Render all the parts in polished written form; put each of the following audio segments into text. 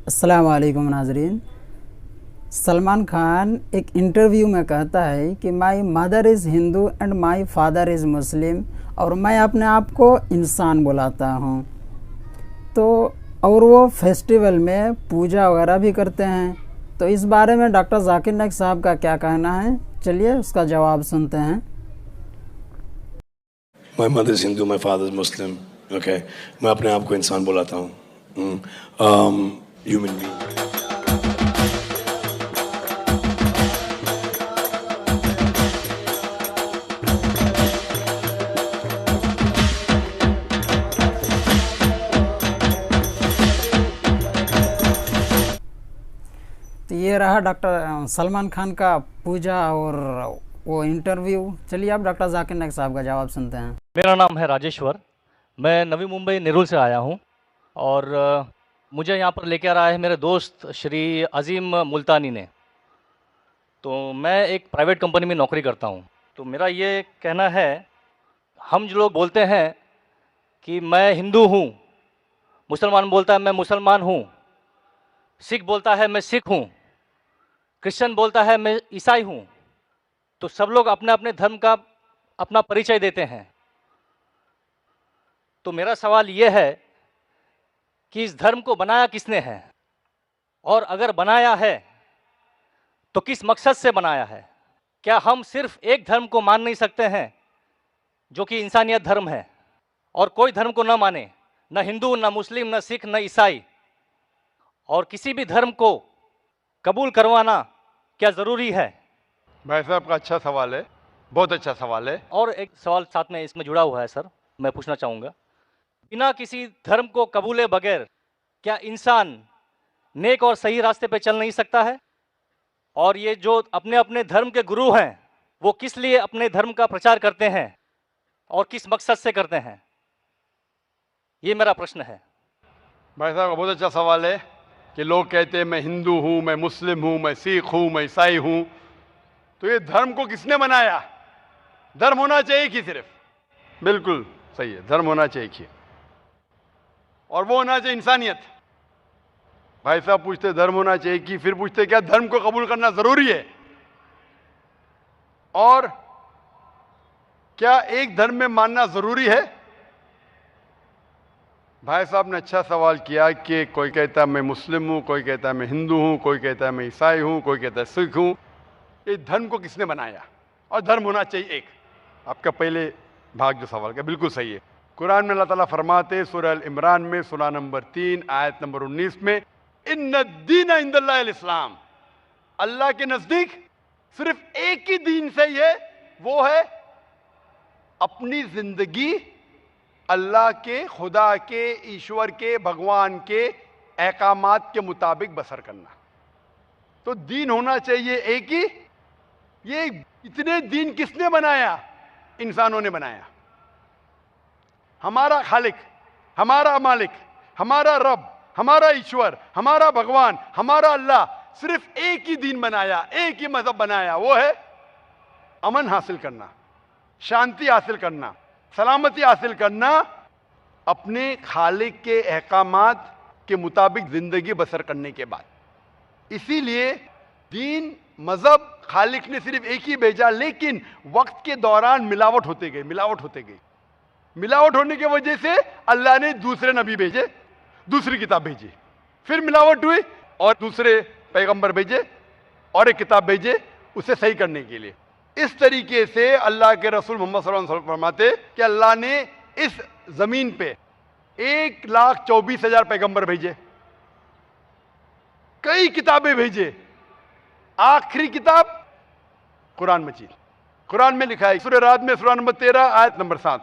अस्सलाम वालेकुम नाजरीन। सलमान खान एक इंटरव्यू में कहता है कि my mother is Hindu and my father is Muslim, और मैं अपने आप को इंसान बुलाता हूँ। तो और वो फेस्टिवल में पूजा वगैरह भी करते हैं। तो इस बारे में डॉक्टर जाकिर नाइक साहब का क्या कहना है, चलिए उसका जवाब सुनते हैं। माई mother is Hindu, my father is Muslim. Okay, मैं अपने आप को इंसान बुलाता हूँ, ह्यूमन बीइंग। तो ये रहा डॉक्टर सलमान खान का पूजा और वो इंटरव्यू। चलिए अब डॉक्टर जाकिर नाइक साहब का जवाब सुनते हैं। मेरा नाम है राजेश्वर। मैं नवी मुंबई नेरुल से आया हूँ और मुझे यहाँ पर लेकर आया है मेरे दोस्त श्री अजीम मुल्तानी ने। तो मैं एक प्राइवेट कंपनी में नौकरी करता हूँ। तो मेरा ये कहना है, हम जो लोग बोलते हैं कि मैं हिंदू हूँ, मुसलमान बोलता है मैं मुसलमान हूँ, सिख बोलता है मैं सिख हूँ, क्रिश्चियन बोलता है मैं ईसाई हूँ, तो सब लोग अपने अपने धर्म का अपना परिचय देते हैं। तो मेरा सवाल ये है कि इस धर्म को बनाया किसने है, और अगर बनाया है तो किस मकसद से बनाया है। क्या हम सिर्फ एक धर्म को मान नहीं सकते हैं जो कि इंसानियत धर्म है, और कोई धर्म को न माने, न हिंदू, न मुस्लिम, न सिख, न ईसाई, और किसी भी धर्म को कबूल करवाना क्या ज़रूरी है? भाई साहब का अच्छा सवाल है, बहुत अच्छा सवाल है। और एक सवाल साथ में इसमें जुड़ा हुआ है सर, मैं पूछना चाहूँगा, बिना किसी धर्म को कबूले बगैर क्या इंसान नेक और सही रास्ते पे चल नहीं सकता है? और ये जो अपने अपने धर्म के गुरु हैं, वो किस लिए अपने धर्म का प्रचार करते हैं और किस मकसद से करते हैं? ये मेरा प्रश्न है। भाई साहब का बहुत अच्छा सवाल है कि लोग कहते हैं मैं हिंदू हूँ, मैं मुस्लिम हूँ, मैं सिख हूँ, मैं ईसाई हूँ। तो ये धर्म को किसने बनाया? धर्म होना चाहिए कि सिर्फ, बिल्कुल सही है, धर्म होना चाहिए कि, और वो होना चाहिए इंसानियत। भाई साहब पूछते धर्म होना चाहिए कि, फिर पूछते क्या धर्म को कबूल करना जरूरी है, और क्या एक धर्म में मानना जरूरी है? भाई साहब ने अच्छा सवाल किया कि कोई कहता है मैं मुस्लिम हूं, कोई कहता है मैं हिंदू हूं, कोई कहता है मैं ईसाई हूं, कोई कहता है सिख हूं। ये धर्म को किसने बनाया, और धर्म होना चाहिए एक। आपका पहले भाग जो सवाल का बिल्कुल सही है। कुरान में अल्लाह ताला फरमाते सूरह अल इमरान में सूरा नंबर 3 आयत नंबर 19 में, इन्ना दीन इंदल्लाहिल इस्लाम, अल्लाह के नजदीक सिर्फ एक ही दीन सही है, वो है अपनी जिंदगी अल्लाह के, खुदा के, ईश्वर के, भगवान के अहकामात के मुताबिक बसर करना। तो दीन होना चाहिए एक ही। ये इतने दीन किसने बनाया? इंसानों ने बनाया। हमारा खालिक, हमारा मालिक, हमारा रब, हमारा ईश्वर, हमारा भगवान, हमारा अल्लाह सिर्फ एक ही दीन बनाया, एक ही मजहब बनाया, वो है अमन हासिल करना, शांति हासिल करना, सलामती हासिल करना, अपने खालिक के अहकामात के मुताबिक जिंदगी बसर करने के बाद। इसीलिए दीन, मजहब खालिक ने सिर्फ एक ही भेजा, लेकिन वक्त के दौरान मिलावट होते गई, मिलावट होते गई। मिलावट होने की वजह से अल्लाह ने दूसरे नबी भेजे, दूसरी किताब भेजी, फिर मिलावट हुई और दूसरे पैगंबर भेजे और एक किताब भेजे उसे सही करने के लिए। इस तरीके से अल्लाह के रसूल मोहम्मद सल्लल्लाहु अलैहि वसल्लम फरमाते कि अल्लाह ने इस जमीन पे 1,24,000 पैगंबर भेजे, कई किताबें भेजे, आखिरी किताब कुरान मजीद। कुरान में लिखा है सूरह राद में सूरा नंबर 13 आयत नंबर 7,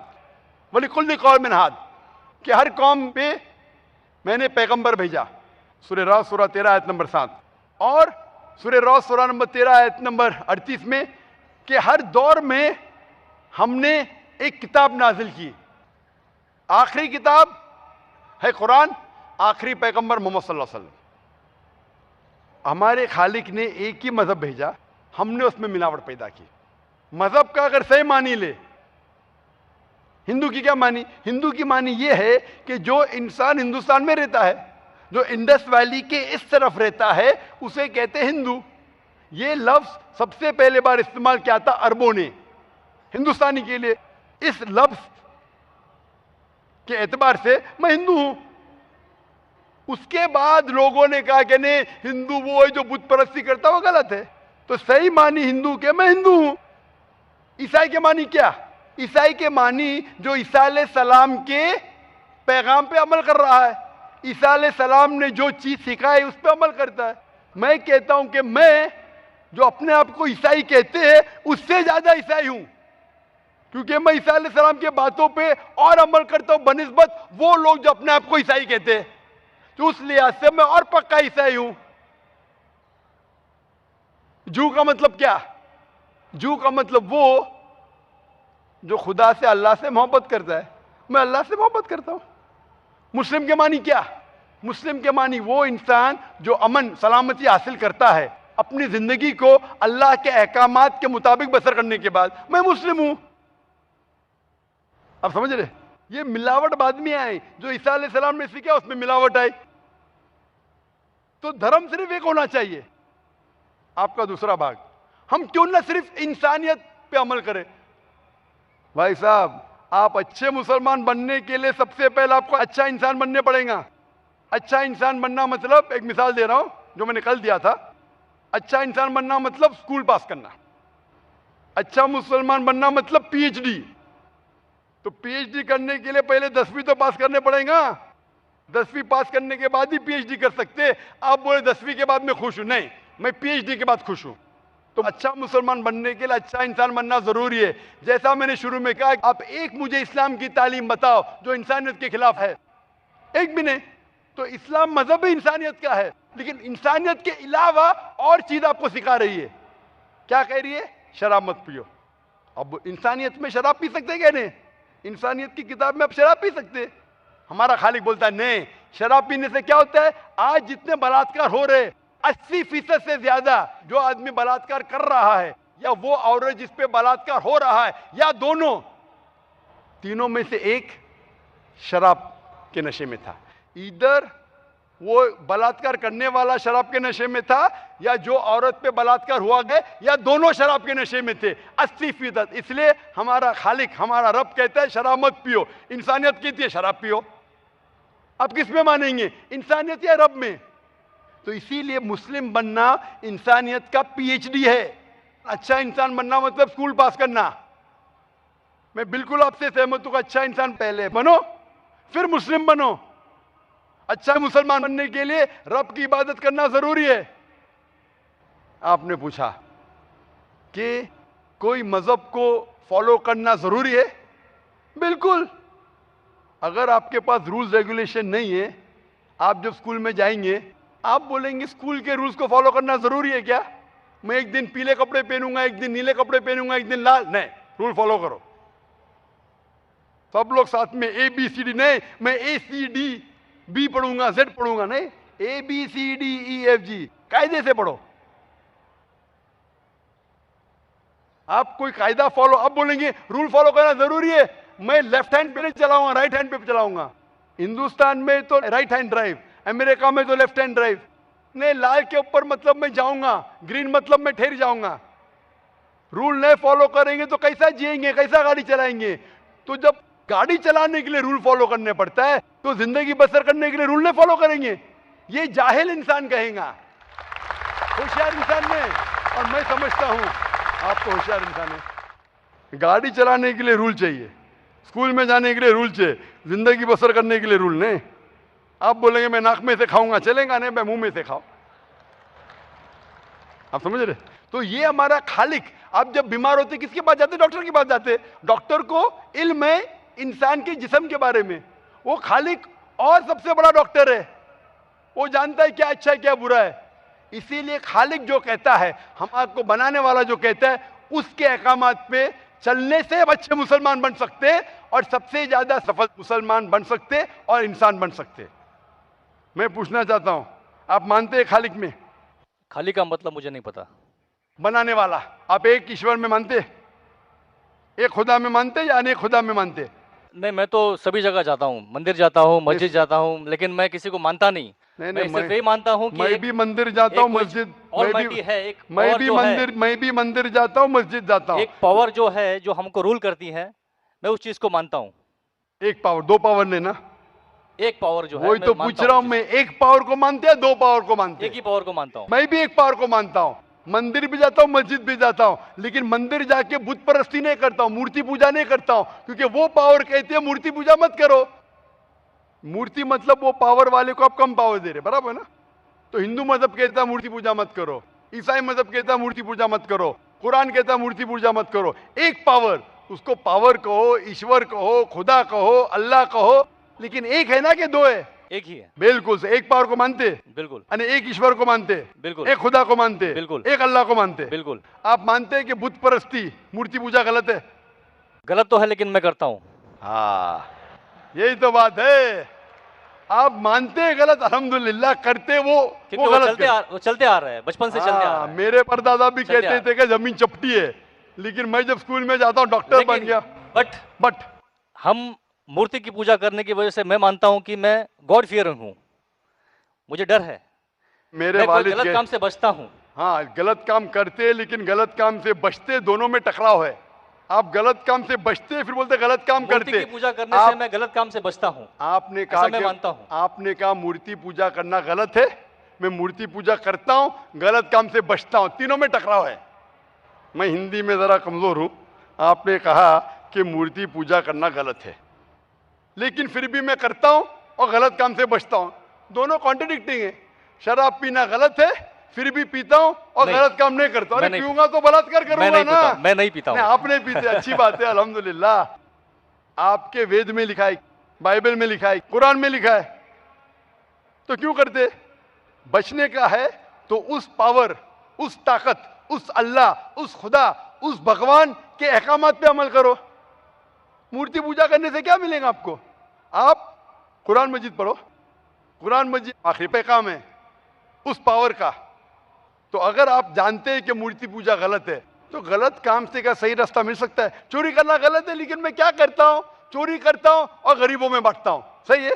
वलिकुल्लि कौमिन हाद, कि हर कौम पे मैंने पैगंबर भेजा। सूरह राद सूरा 13 आयत नंबर 7, और सूरह राद सूरा नंबर 13 आयत नंबर 38 में कि हर दौर में हमने एक किताब नाजिल की, आखिरी किताब है कुरान, आखिरी पैगंबर मोहम्मद सल्लल्लाहु अलैहि वसल्लम। हमारे खालिक ने एक ही मजहब भेजा, हमने उसमें मिलावट पैदा की। मजहब का अगर सही मानी ले, हिंदू की क्या मानी? हिंदू की मानी यह है कि जो इंसान हिंदुस्तान में रहता है, जो इंडस वैली के इस तरफ रहता है उसे कहते हैं हिंदू। ये लफ्ज सबसे पहले बार इस्तेमाल किया था अरबों ने हिंदुस्तानी के लिए। इस लफ्ज के एतबार से मैं हिंदू हूं। उसके बाद लोगों ने कहा कि नहीं, हिंदू वो है जो बुत परस्ती करता, वो गलत है। तो सही मानी हिंदू के मैं हिंदू हूं। ईसाई के मानी क्या? ईसाई के मानी जो ईसा अलैहिस्सलाम के पैगाम पे अमल कर रहा है। ईसा अलैहिस्सलाम ने जो चीज सिखाई उस पर अमल करता है। मैं कहता हूं कि मैं जो अपने आप को ईसाई कहते हैं उससे ज्यादा ईसाई हूं, क्योंकि मैं ईसा अलैहिस्सलाम के बातों पे और अमल करता हूं बनिस्बत वो लोग जो अपने आप को ईसाई कहते हैं। तो उस लिहाज से मैं और पक्का ईसाई हूं। जू का मतलब क्या? जू का मतलब वो जो खुदा से, अल्लाह से मोहब्बत करता है। मैं अल्लाह से मोहब्बत करता हूं। मुस्लिम के मानी क्या? मुस्लिम के मानी वो इंसान जो अमन सलामती हासिल करता है अपनी जिंदगी को अल्लाह के अहकामात के मुताबिक बसर करने के बाद। मैं मुस्लिम हूं। आप समझ रहे? ये मिलावट बाद में आई, जो ईसा अलैहिस्सलाम ने सीखा उसमें मिलावट आई। तो धर्म सिर्फ एक होना चाहिए। आपका दूसरा भाग, हम क्यों ना सिर्फ इंसानियत पे अमल करें? भाई साहब, आप अच्छे मुसलमान बनने के लिए सबसे पहले आपको अच्छा इंसान बनने पड़ेगा। अच्छा इंसान बनना मतलब, एक मिसाल दे रहा हूं जो मैंने कल दिया था। अच्छा इंसान बनना मतलब स्कूल पास करना। अच्छा मुसलमान बनना मतलब पीएचडी। तो पीएचडी करने के लिए पहले 10वीं तो पास करने पड़ेगा। 10वीं पास करने के बाद ही पीएचडी कर सकते। आप बोले 10वीं के बाद मैं खुश हूं, नहीं, मैं पीएचडी के बाद खुश हूं। तो अच्छा मुसलमान बनने के लिए अच्छा इंसान बनना जरूरी है। जैसा मैंने शुरू में कहा, आप एक मुझे इस्लाम की तालीम बताओ जो इंसानियत के खिलाफ है, एक भी नहीं। तो इस्लाम मजहब इंसानियत का है, लेकिन इंसानियत के अलावा और चीज आपको सिखा रही है। क्या कह रही है? शराब मत पियो। अब इंसानियत में शराब पी सकते क्या? नहीं, इंसानियत की किताब में आप शराब पी सकते। हमारा खालिक बोलता है नहीं, शराब पीने से क्या होता है? आज जितने बलात्कार हो रहे, 80% से ज्यादा जो आदमी बलात्कार कर रहा है या वो औरत जिस पे बलात्कार हो रहा है या दोनों, तीनों में से एक शराब के नशे में था। इधर वो बलात्कार करने वाला शराब के नशे में था या जो औरत पे बलात्कार हुआ गया या दोनों शराब के नशे में थे, 80%। इसलिए हमारा खालिक, हमारा रब कहता है शराब मत पियो। इंसानियत कहती है शराब पियो। आप किस में मानेंगे, इंसानियत या रब में? तो इसीलिए मुस्लिम बनना इंसानियत का पीएचडी है। अच्छा इंसान बनना मतलब स्कूल पास करना। मैं बिल्कुल आपसे सहमत हूं। अच्छा इंसान पहले बनो, फिर मुस्लिम बनो। अच्छा मुसलमान बनने के लिए रब की इबादत करना जरूरी है। आपने पूछा कि कोई मजहब को फॉलो करना जरूरी है? बिल्कुल। अगर आपके पास रूल्स रेगुलेशन नहीं है, आप जब स्कूल में जाएंगे आप बोलेंगे स्कूल के रूल्स को फॉलो करना जरूरी है क्या? मैं एक दिन पीले कपड़े पहनूंगा, एक दिन नीले कपड़े पहनूंगा, एक दिन लाल, नहीं, रूल फॉलो करो। सब लोग साथ में ABCD, नहीं मैं ACDB पढ़ूंगा, Z पढ़ूंगा, नहीं, ABCDEFG कायदे से पढ़ो। आप कोई कायदा फॉलो, अब बोलेंगे रूल फॉलो करना जरूरी है, मैं लेफ्ट हैंड पे नहीं चलाऊंगा, राइट हैंड पे चलाऊंगा। हिंदुस्तान में तो राइट हैंड ड्राइव, अमेरिका में तो लेफ्ट हैंड ड्राइव। नहीं, लाल के ऊपर मतलब मैं जाऊंगा, ग्रीन मतलब मैं ठहर जाऊंगा। रूल नहीं फॉलो करेंगे तो कैसा जिएंगे, कैसा गाड़ी चलाएंगे? तो जब गाड़ी चलाने के लिए रूल फॉलो करने पड़ता है तो जिंदगी बसर करने के लिए रूल नहीं फॉलो करेंगे? ये जाहिल इंसान कहेगा। होशियार इंसान ने, और मैं समझता हूं आप तो होशियार इंसान है। गाड़ी चलाने के लिए रूल चाहिए, स्कूल में जाने के लिए रूल चाहिए, जिंदगी बसर करने के लिए रूल नहीं। आप बोलेंगे मैं नाक में से खाऊंगा, चलेगा नहीं, मैं मुंह में से खाऊं। आप समझ रहे? तो ये हमारा खालिक। आप जब बीमार होते किसके पास जाते? डॉक्टर के पास जाते। डॉक्टर को इल्म है इंसान के जिस्म के बारे में। वो खालिक और सबसे बड़ा डॉक्टर है, वो जानता है क्या अच्छा है क्या बुरा है। इसीलिए खालिक जो कहता है, हम आपको बनाने वाला जो कहता है, उसके अहकामात पे चलने से अच्छे मुसलमान बन सकते और सबसे ज्यादा सफल मुसलमान बन सकते और इंसान बन सकते। मैं पूछना चाहता हूं, आप मानते हैं खालिक में? खालिक का मतलब मुझे नहीं पता। बनाने वाला। आप एक ईश्वर में मानते, एक खुदा में मानते या अनेक खुदा में मानते? नहीं, मैं तो सभी जगह जाता हूँ, मंदिर जाता हूँ, मस्जिद जाता हूँ, लेकिन मैं किसी को मानता नहीं। नहीं मैं नहीं सिर्फ यही मानता हूँ कि मैं भी मंदिर जाता हूँ, एक कोई मस्जिद Almighty है, एक मैं power भी जो है, मंदिर मैं भी मंदिर जाता हूँ, मस्जिद जाता हूँ। एक पावर जो है जो हमको रूल करती है, मैं उस चीज को मानता हूँ। एक पावर, दो पावर लेना, एक पावर जो है वही मैं तो मानता पूछ रहा हूँ उस मैं। एक पावर को मानते हैं, दो पावर को चीज- मानते एक हैं? ही पावर को मानता हूँ। मैं भी एक पावर को मानता हूँ, मंदिर भी जाता हूँ, मस्जिद भी जाता हूँ, लेकिन मंदिर जाके बुत परस्ती नहीं करता हूँ, मूर्ति पूजा नहीं करता हूँ, क्योंकि वो पावर कहती है मूर्ति पूजा मत करो। मूर्ति मतलब वो पावर वाले को आप कम पावर दे रहे, बराबर है ना? तो हिंदू मजहब कहता है मूर्ति पूजा मत करो, ईसाई मजहब कहता है मूर्ति पूजा मत करो, कुरान कहता है मूर्ति पूजा मत करो। एक पावर, उसको पावर कहो, ईश्वर कहो, खुदा कहो, अल्लाह कहो, लेकिन एक है ना कि दो है? एक ही है। बिल्कुल से एक पावर को मानते, बिल्कुल यानी एक ईश्वर को मानते, बिल्कुल। एक खुदा को मानते, बिल्कुल। एक अल्लाह को मानते। बिल्कुल। आप मानते हैं कि बुत परस्ती, मूर्ति पूजा गलत है? गलत तो है लेकिन मैं करता हूँ। हाँ, यही तो बात है। आप मानते हैं गलत, अल्हम्दुलिल्लाह, करते वो क्योंकि गलत करते। वो चलते आ रहा है, बचपन से चलते आ रहा हाँ, है। मेरे परदादा भी चलते कहते आ- थे कि जमीन चपटी है, लेकिन मैं जब स्कूल में जाता हूँ डॉक्टर बन गया। बट हम मूर्ति की पूजा करने की वजह से मैं मानता हूँ कि मैं गॉड फियरिंग हूँ, मुझे डर है, मेरे मैं कोई वालिद गलत के काम से बचता हूँ। हाँ, गलत काम करते लेकिन गलत काम से बचते, दोनों में टकराव है। आप गलत काम से बचते फिर बोलते गलत काम मूर्ति करते। की पूजा करने से मैं गलत काम से बचता हूँ। आपने कहा ऐसा मैं कि मानता हूँ। आपने कहा मूर्ति पूजा करना गलत है, मैं मूर्ति पूजा करता हूँ, गलत काम से बचता हूँ, तीनों में टकराव है। मैं हिंदी में जरा कमजोर हूँ। आपने कहा कि मूर्ति पूजा करना गलत है, लेकिन फिर भी मैं करता हूँ और गलत काम से बचता हूँ, दोनों कॉन्ट्रडिक्टिंग है। शराब पीना गलत है, फिर भी पीता हूँ और नहीं, गलत काम नहीं करता। अरे मैं नहीं पीऊंगा तो बलात्कार करूंगा ना। मैं नहीं पीता हूँ। नहीं, आप नहीं पीते, अच्छी बात है, अल्हम्दुलिल्लाह। आपके वेद में लिखा है, बाइबल में लिखा है, कुरान में लिखा है, तो क्यों करते? बचने का है तो उस पावर, उस ताकत, उस अल्लाह, उस खुदा, उस भगवान के अहकामात पे अमल करो। मूर्ति पूजा करने से क्या मिलेगा आपको? आप कुरान मजीद पढ़ो, कुरान मजीद आखिरी पैगाम है उस पावर का। तो अगर आप जानते हैं कि मूर्ति पूजा गलत है, तो गलत काम से क्या सही रास्ता मिल सकता है? चोरी करना गलत है, लेकिन मैं क्या करता हूं? चोरी करता हूं और गरीबों में बांटता हूं, सही है?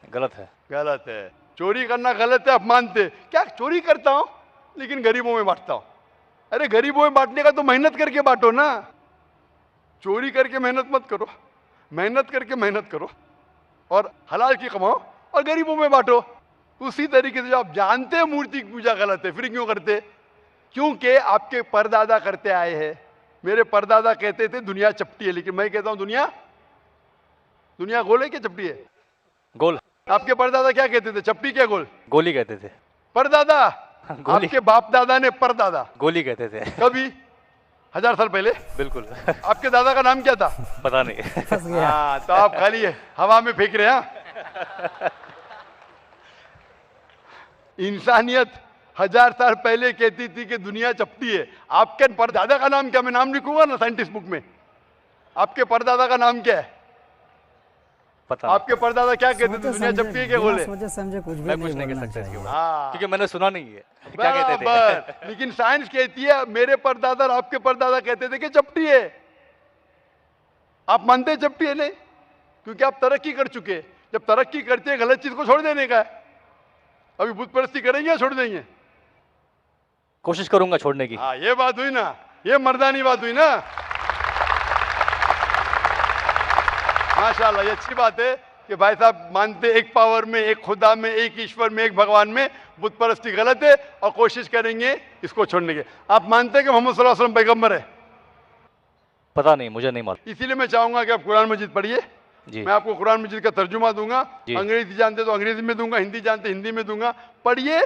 गलत है। गलत है। चोरी करना गलत है, आप मानते, क्या चोरी करता हूं लेकिन गरीबों में बांटता हूं। अरे गरीबों में बांटने का तो मेहनत करके बांटो ना, चोरी करके मेहनत मत करो, मेहनत करके मेहनत करो और हलाल की कमाओ और गरीबों में बांटो। उसी तरीके से जो आप जानते हैं मूर्ति की पूजा गलत है, फिर क्यों करते? क्योंकि आपके परदादा करते आए हैं। मेरे परदादा कहते थे दुनिया चपटी है, लेकिन मैं कहता हूं दुनिया गोल है क्या चपटी है? गोल। आपके परदादा क्या कहते थे, चपटी क्या गोल? गोली कहते थे। परदादा? गोली। आपके बाप दादा ने परदादा गोली कहते थे। कभी 1000 साल पहले? बिल्कुल। आपके दादा का नाम क्या था? पता नहीं। फंस गया। हाँ, तो आप खाली हवा में फेंक रहे हैं। इंसानियत 1000 साल पहले कहती थी कि दुनिया चपटी है। आपके परदादा का नाम क्या? मैं नाम लिखूंगा ना साइंटिस्ट बुक में। आपके परदादा का नाम क्या है? पता आपके परदादा क्या कहते थे, सोचे दुनिया समझे, चपटी है क्या बिना बोले? सोचे समझे कुछ भी मैं कुछ नहीं कह बोलना सकता इसके चाहिए। ऊपर, हाँ, क्योंकि मैंने सुना नहीं है क्या कहते थे। बराबर। लेकिन साइंस कहती है मेरे परदादा और आपके परदादा कहते थे कि चपटी है। आप मानते हैं चपटी है? नहीं, क्योंकि आप तरक्की कर चुके हैं। जब तरक्की करते हैं गलत चीज को छोड़ देने का है। अभी बुत परस्ती करेंगे या छोड़ देंगे? कोशिश करूंगा छोड़ने की। हाँ, ये बात हुई ना, ये मर्दानी बात हुई ना। माशाल्लाह, ये अच्छी बात है कि भाई साहब मानते एक पावर में, एक खुदा में, एक ईश्वर में, एक भगवान में। बुत परस्ती गलत है और कोशिश करेंगे इसको छोड़ने के। आप मानते हैं कि मोहम्मद सल्लल्लाहु अलैहि वसल्लम पैगंबर है? पता नहीं, मुझे नहीं मालूम। इसीलिए मैं चाहूंगा कि आप कुरान मजीद पढ़िए। जी। मैं आपको कुरान मजीद का तर्जुमा दूंगा। जी। अंग्रेजी जानते तो अंग्रेजी में दूंगा, हिंदी जानते हिंदी में दूंगा। पढ़िए,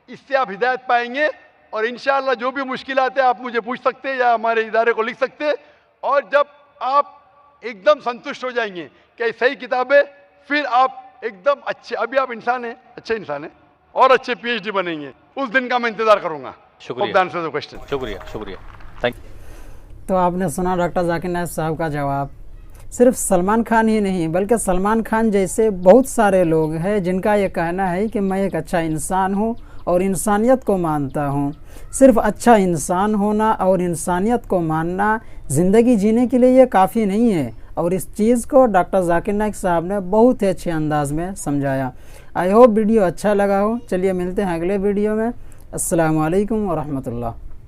इससे आप हिदायत पाएंगे और इंशाअल्लाह जो भी मुश्किलात है आप मुझे पूछ सकते हैं या हमारे इदारे को लिख सकते हैं। और जब आप एकदम संतुष्ट हो जाएंगे कि सही किताब है, फिर आप एकदम अच्छे, अभी आप इंसान हैं, अच्छे इंसान हैं और अच्छे PhD बनेंगे। उस दिन का मैं इंतजार करूंगा। शुक्रिया। क्वेश्चन। शुक्रिया, शुक्रिया, थैंक यू। तो आपने सुना डॉक्टर जाकिर नाइक साहब का जवाब। सिर्फ सलमान खान ही नहीं, बल्कि सलमान खान जैसे बहुत सारे लोग हैं जिनका ये कहना है कि मैं एक अच्छा इंसान हूँ और इंसानियत को मानता हूँ। सिर्फ अच्छा इंसान होना और इंसानियत को मानना ज़िंदगी जीने के लिए ये काफ़ी नहीं है, और इस चीज़ को डॉक्टर जाकिर नाइक साहब ने बहुत ही अच्छे अंदाज में समझाया। आई होप वीडियो अच्छा लगा हो। चलिए मिलते हैं अगले वीडियो में। अस्सलामु अलैकुम वरहमतुल्लाह।